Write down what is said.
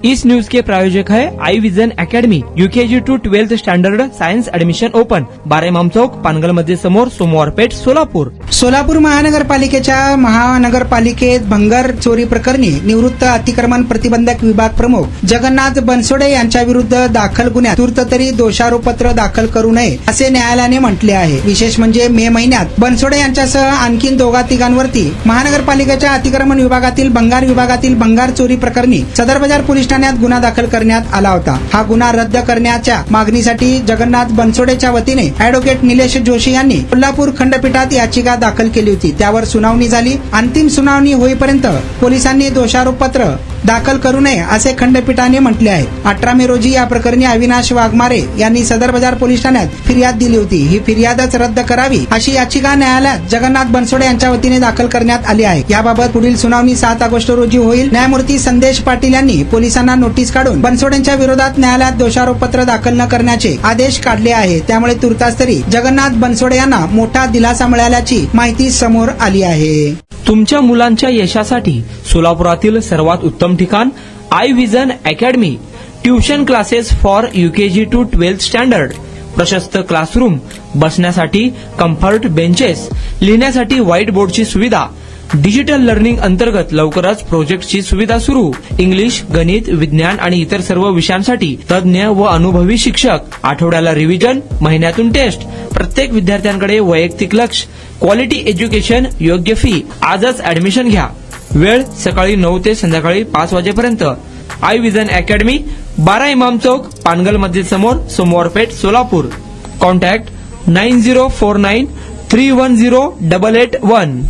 इस news के प्रायोजक है Aai vision academy, UKG to 12th standard science admission open, 12 Imam Chowk, Pangal मध्ये समोर, सोमवार पेठ, सोलापूर. सोलापूर महानगरपालिकेच्या महानगरपालिकेत भंगार चोरी प्रकरणी निवृत्त अतिक्रमण प्रतिबंधक विभाग प्रमुख जगन्नाथ बनसोडे यांच्या विरुद्ध दाखल गुन्ह्यात तूर्ततरी दोषारोपपत्र दाखल करू नये असे न्यायालयाने म्हटले आहे. विशेष म्हणजे मे महिन्यात बनसोडे यांच्यासह आणखीन दोघा तिघांवरती महानगरपालिकेच्या अतिक्रमण विभागातील भंगार चोरी प्रकरणी सदर बाजार पोलीस ठाण्यात गुन्हा दाखल करण्यात आला होता. हा गुन्हा रद्द करण्याच्या मागणीसाठी जगन्नाथ बनसोडेच्या वतीने अॅडव्होकेट निलेश जोशी यांनी कोल्हापूर खंडपीठात याचिका दाखल केली होती. त्यावर सुनावणी झाली. अंतिम सुनावणी होईपर्यंत पोलिसांनी दोषारोपपत्र दाखल करू नये असे खंडपीठाने म्हटले आहे. 18 मे रोजी या प्रकरणी अविनाश वाघमारे यांनी सदर बाजार पोलीस ठाण्यात फिर्याद दिली होती. ही फिर्यादच रद्द करावी अशी याचिका न्यायालयात जगन्नाथ बनसोडे यांच्या वतीने दाखल करण्यात आली आहे. याबाबत पुढील सुनावणी 7 ऑगस्ट रोजी होईल. न्यायमूर्ती संदेश पाटील यांनी पोलिसांना नोटीस काढून बनसोडेंच्या विरोधात न्यायालयात दोषारोपपत्र दाखल न करण्याचे आदेश काढले आहे. त्यामुळे तुर्तास तरी जगन्नाथ बनसोडे यांना मोठा दिलासा मिळाल्याची माहिती समोर आली आहे. तुमच्या मुलांच्या यशासाठी सोलापुरातील सर्वात उत्तम ठिकाण Aai vision academy, tuition classes for UKG to 12th standard, प्रशस्त क्लासरूम, बसण्यासाठी कम्फर्ट बेंचेस, लिहिण्यासाठी व्हाईट बोर्डची सुविधा, डिजिटल लर्निंग अंतर्गत लवकरच प्रोजेक्टची सुविधा सुरू, इंग्लिश, गणित, विज्ञान आणि इतर सर्व विषयांसाठी तज्ञ व अनुभवी शिक्षक, आठवड्याला रिव्हिजन, महिन्यातून टेस्ट, प्रत्येक विद्यार्थ्यांकडे वैयक्तिक लक्ष, क्वालिटी एज्युकेशन, योग्य फी. आजच ऍडमिशन घ्या. वेळ सकाळी 9 ते संध्याकाळी 5 वाजेपर्यंत. आई विजन अकॅडमी, 12 इमाम चौक, पानगल मध्ये समोर, सोमवार पेठ, सोलापूर. कॉन्टॅक्ट 9049310881.